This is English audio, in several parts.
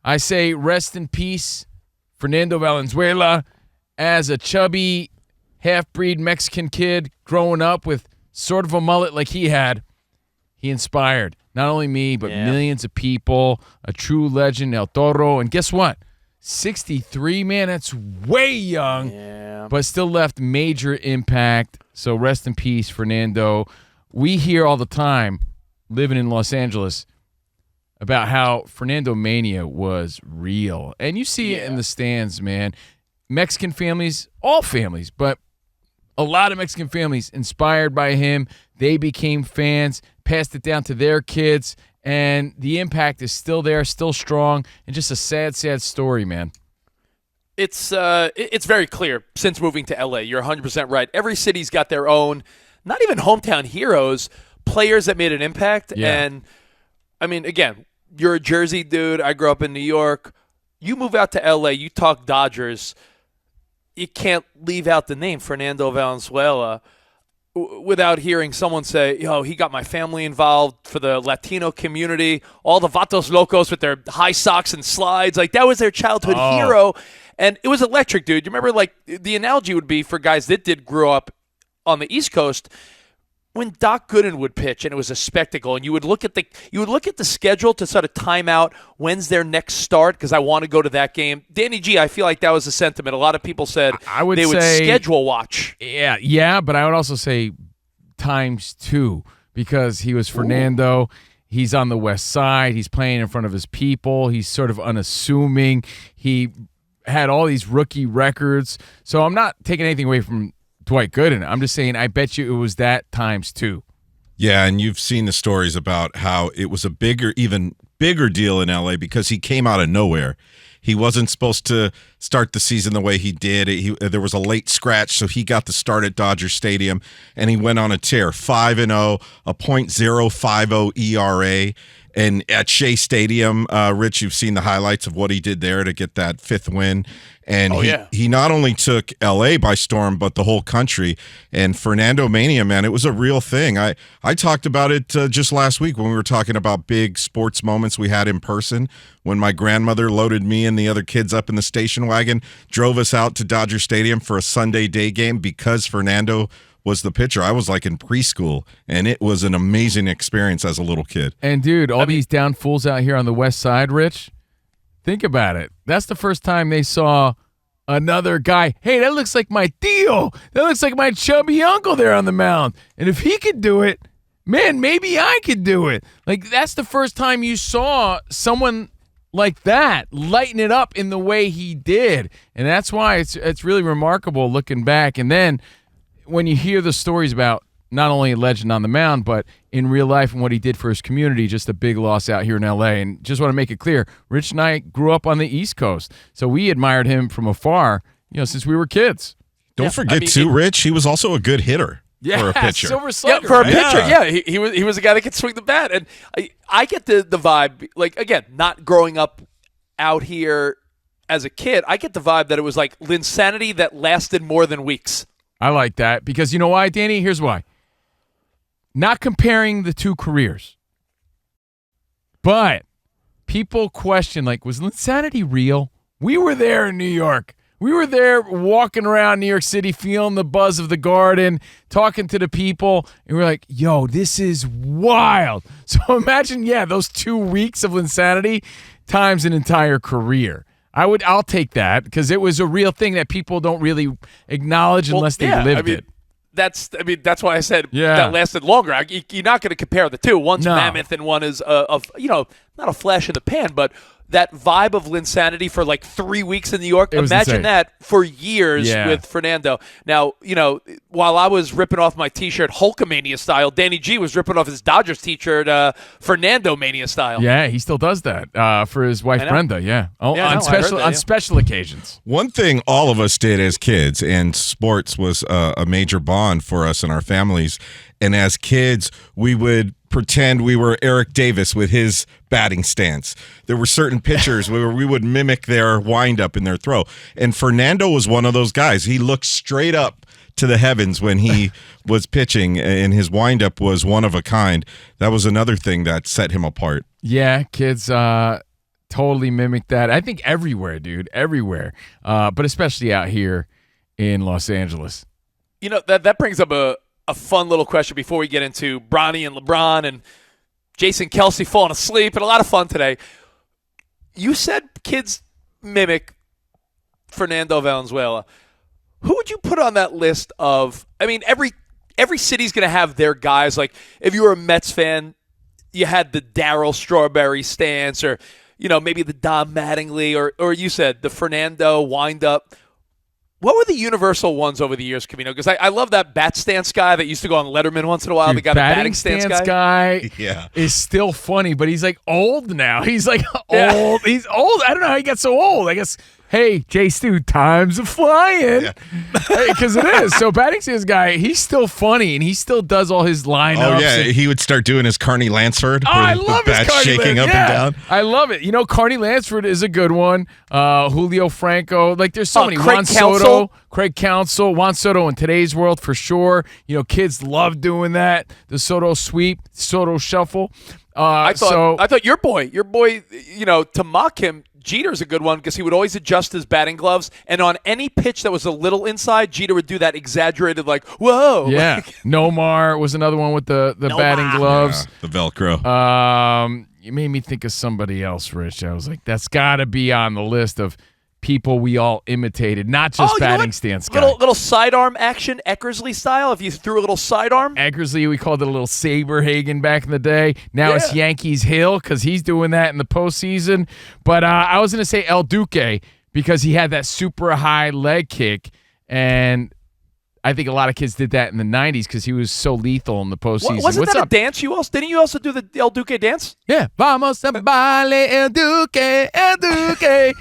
I say rest in peace, Fernando Valenzuela, as a chubby half-breed Mexican kid growing up with sort of a mullet like he had. He inspired not only me, but millions of people, a true legend, El Toro. And guess what? 63, man, that's way young, but still left major impact. So rest in peace, Fernando. We hear all the time, living in Los Angeles, about how Fernandomania was real. And you see it in the stands, man. Mexican families, all families, but a lot of Mexican families inspired by him. They became fans, passed it down to their kids, and the impact is still there, still strong, and just a sad, sad story, man. It's very clear since moving to LA. You're 100% right. Every city's got their own, not even hometown heroes, players that made an impact. Yeah. And, I mean, again, you're a Jersey dude. I grew up in New York. You move out to LA, you talk Dodgers. You can't leave out the name Fernando Valenzuela without hearing someone say, he got my family involved for the Latino community, all the Vatos Locos with their high socks and slides. Like, that was their childhood hero. And it was electric, dude. You remember, like, the analogy would be for guys that did grow up on the East Coast, when Doc Gooden would pitch and it was a spectacle, and you would look at the schedule to sort of time out when's their next start because I want to go to that game. Danny G, I feel like that was a sentiment. A lot of people said would schedule watch. Yeah, but I would also say ×2 because he was Fernando. Ooh. He's on the West Side. He's playing in front of his people. He's sort of unassuming. He had all these rookie records. So I'm not taking anything away from Dwight Gooden. I'm just saying, I bet you it was that ×2. Yeah, and you've seen the stories about how it was even bigger deal in LA because he came out of nowhere. He wasn't supposed to start the season the way he did. There was a late scratch, so he got the start at Dodger Stadium, and he went on a tear, 5-0, a .050 ERA. And at Shea Stadium, Rich, you've seen the highlights of what he did there to get that 5th win. And he not only took L.A. by storm, but the whole country. And Fernandomania, man, it was a real thing. I talked about it just last week when we were talking about big sports moments we had in person, when my grandmother loaded me and the other kids up in the station wagon, drove us out to Dodger Stadium for a Sunday day game because Fernando was the pitcher. I was like in preschool, and it was an amazing experience as a little kid. And, dude, these down fools out here on the West Side, Rich, think about it. That's the first time they saw another guy. Hey, that looks like my Theo. That looks like my chubby uncle there on the mound. And if he could do it, man, maybe I could do it. Like, that's the first time you saw someone like that lighten it up in the way he did. And that's why it's really remarkable looking back. And then when you hear the stories about not only a legend on the mound, but in real life and what he did for his community, just a big loss out here in L.A. And just want to make it clear, Rich and I grew up on the East Coast, so we admired him from afar, since we were kids. Don't forget, Rich, he was also a good hitter for a pitcher. Silver Slugger. Yeah, for a pitcher, he was a guy that could swing the bat. And I get the vibe, like, again, not growing up out here as a kid, I get the vibe that it was like Linsanity that lasted more than weeks. I like that because you know why, Danny? Here's why. Not comparing the two careers, but people question, like, was Linsanity real? We were there in New York. We were there walking around New York City, feeling the buzz of the Garden, talking to the people, and we're like, yo, this is wild. So imagine, those 2 weeks of Linsanity times an entire career. I'll take that because it was a real thing that people don't really acknowledge unless they lived it. That's why I said that lasted longer. You're not going to compare the two. One's mammoth and one is not a flash in the pan, but that vibe of Linsanity for like 3 weeks in New York. Imagine insane. That for years with Fernando. Now, while I was ripping off my T-shirt Hulkamania style, Danny G was ripping off his Dodgers T-shirt Fernandomania style. Yeah, he still does that for his wife Brenda. Yeah, on special occasions. One thing all of us did as kids, and sports was a major bond for us and our families. And as kids, we would pretend we were Eric Davis with his batting stance. There were certain pitchers where we would mimic their windup in their throw. And Fernando was one of those guys. He looked straight up to the heavens when he was pitching, and his windup was one of a kind. That was another thing that set him apart. Yeah, kids totally mimicked that. I think everywhere, dude, everywhere, but especially out here in Los Angeles. You know, that brings up a fun little question before we get into Bronny and LeBron and Jason Kelsey falling asleep, and a lot of fun today. You said kids mimic Fernando Valenzuela. Who would you put on that list of, I mean, every city's going to have their guys. Like, if you were a Mets fan, you had the Darryl Strawberry stance, or, you know, maybe the Don Mattingly, or you said the Fernando wind-up. What were the universal ones over the years, Covino? Because I love that bat stance guy that used to go on Letterman once in a while. Dude, the guy, the batting stance guy. Yeah. Is still funny, but he's like old now. He's like old. Yeah. He's old. I don't know how he got so old. I guess, hey, Jay Stu, time's a flying. Because it is. So batting stance guy, he's still funny, and he still does all his lineups. Oh, yeah. He would start doing his Carney Lansford. Oh, I love the his bat Carney shaking up and down. I love it. You know, Carney Lansford is a good one. Julio Franco. Like, there's so many. Craig Juan Counsell. Soto. Craig Counsell. Juan Soto in today's world, for sure. You know, kids love doing that. The Soto sweep, Soto shuffle. I thought your boy, you know, to mock him, Jeter's a good one because he would always adjust his batting gloves, and on any pitch that was a little inside, Jeter would do that exaggerated, like, whoa. Yeah. Nomar was another one with the batting gloves. Yeah, the Velcro. You made me think of somebody else, Rich. I was like, that's got to be on the list of people we all imitated, not just batting stance guy. Little sidearm action, Eckersley style, if you threw a little sidearm. Eckersley, we called it a little Saberhagen back in the day. Now it's Yankees Hill because he's doing that in the postseason. But I was going to say El Duque because he had that super high leg kick, and I think a lot of kids did that in the 90s because he was so lethal in the postseason. Wasn't that a dance you also? Didn't you also do the El Duque dance? Yeah. Vamos a baile El Duque, El Duque.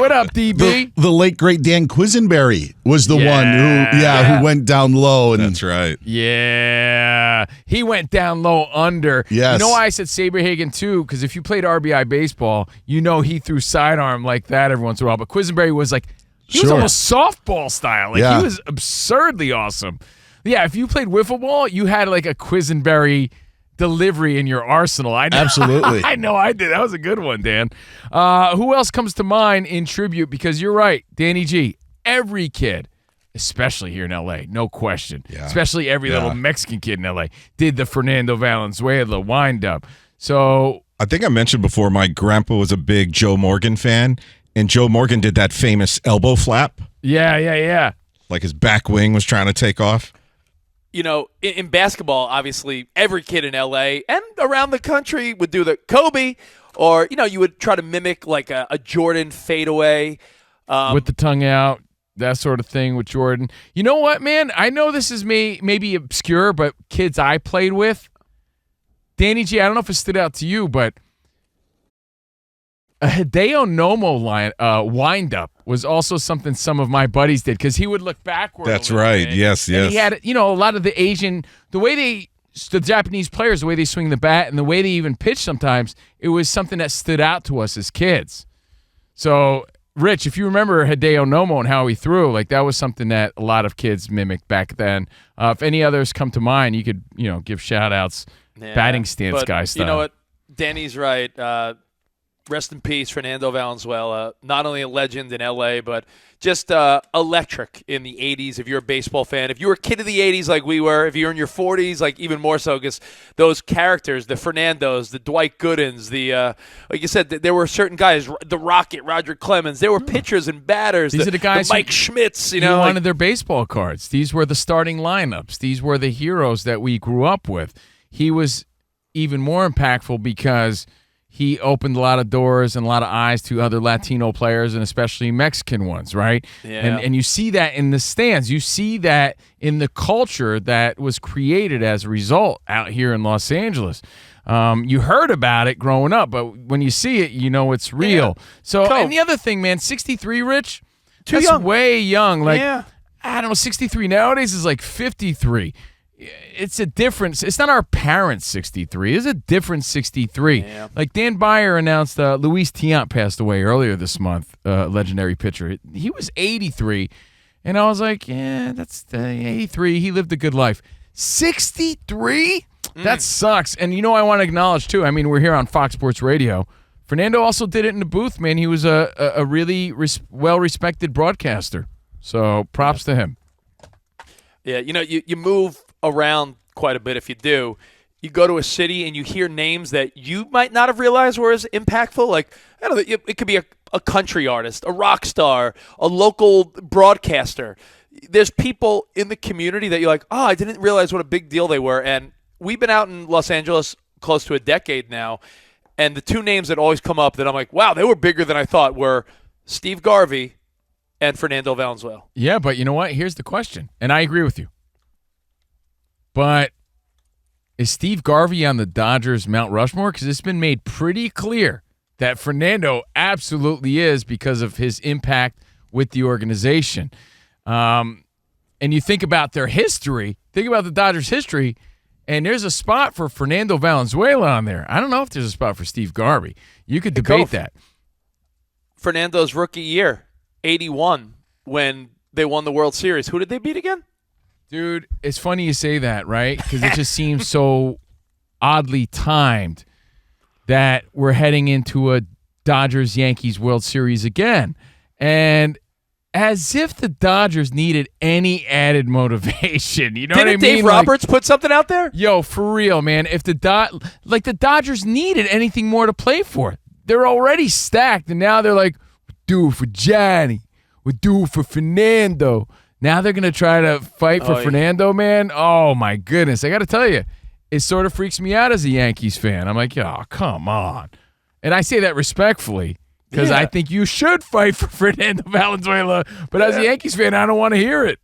What up, DB? The late great Dan Quisenberry was the one who went down low. And That's right. Yeah. He went down low under. Yes. You know why I said Saberhagen too? Because if you played RBI baseball, you know he threw sidearm like that every once in a while. But Quisenberry was like, he was almost softball style. Like, he was absurdly awesome. Yeah, if you played wiffle ball, you had like a Quisenberry delivery in your arsenal. Absolutely. I know I did. That was a good one, Dan. Who else comes to mind in tribute? Because you're right, Danny G. Every kid, especially here in L.A., no question, especially every little Mexican kid in L.A., did the Fernando Valenzuela wind-up. So I think I mentioned before my grandpa was a big Joe Morgan fan, and Joe Morgan did that famous elbow flap. Yeah. Like his back wing was trying to take off. You know, in basketball, obviously, every kid in L.A. and around the country would do the Kobe, or, you know, you would try to mimic like a Jordan fadeaway. With the tongue out, that sort of thing with Jordan. You know what, man? I know this is maybe obscure, but kids I played with, Danny G, I don't know if it stood out to you, but a Hideo Nomo wind-up was also something some of my buddies did because he would look backward. That's right. Bit. Yes. And he had, you know, a lot of the Asian, the Japanese players, the way they swing the bat and the way they even pitch sometimes, it was something that stood out to us as kids. So, Rich, if you remember Hideo Nomo and how he threw, like that was something that a lot of kids mimicked back then. If any others come to mind, you could, you know, give shout-outs, batting stance guy style. You know what? Danny's right. Rest in peace, Fernando Valenzuela. Not only a legend in L.A., but just electric in the 80s if you're a baseball fan. If you were a kid of the 80s like we were, if you're in your 40s, like even more so, because those characters, the Fernandos, the Dwight Goodens, like you said, there were certain guys, the Rocket, Roger Clemens. There were pitchers and batters. These are the guys the Mike Schmitz, you who know. wanted their baseball cards. These were the starting lineups. These were the heroes that we grew up with. He was even more impactful because he opened a lot of doors and a lot of eyes to other Latino players and especially Mexican ones, right? Yeah. And you see that in the stands. You see that in the culture that was created as a result out here in Los Angeles. You heard about it growing up, but when you see it, you know it's real. Yeah. So, Cool. and the other thing, man, 63, Rich, Too that's young. way young. Like, Yeah. I don't know, 63 nowadays is like 53. It's a difference. It's not our parents' 63. It's a different 63. Yeah. Like Dan Byer announced Luis Tiant passed away earlier this month, legendary pitcher. He was 83. And I was like, yeah, that's 83. He lived a good life. 63? That sucks. And you know I want to acknowledge, too. I mean, we're here on Fox Sports Radio. Fernando also did it in the booth, man. He was a really well-respected broadcaster. So props to him. Yeah, you move around quite a bit if you do. You go to a city and you hear names that you might not have realized were as impactful. Like, I don't know, it could be a country artist, a rock star, a local broadcaster. There's people in the community that you're like, oh, I didn't realize what a big deal they were. And we've been out in Los Angeles close to a decade now, and the two names that always come up that I'm like, wow, they were bigger than I thought were Steve Garvey and Fernando Valenzuela. Yeah, but you know what? Here's the question, and I agree with you. But is Steve Garvey on the Dodgers Mount Rushmore? Because it's been made pretty clear that Fernando absolutely is because of his impact with the organization. And you think about their history, think about the Dodgers' history, and there's a spot for Fernando Valenzuela on there. I don't know if there's a spot for Steve Garvey. You could debate that. Fernando's rookie year, 81, when they won the World Series. Who did they beat again? Dude, it's funny you say that, right? Because it just seems so oddly timed that we're heading into a Dodgers-Yankees World Series again. And as if the Dodgers needed any added motivation. You know what I mean? Didn't Dave Roberts put something out there? Yo, for real, man. If the Dodgers needed anything more to play for, they're already stacked, and now they're like, we're due for Johnny. We're due for Fernando. Now they're going to try to fight for Fernando, man. Oh, my goodness. I got to tell you, it sort of freaks me out as a Yankees fan. I'm like, oh, come on. And I say that respectfully because I think you should fight for Fernando Valenzuela. But as a Yankees fan, I don't want to hear it.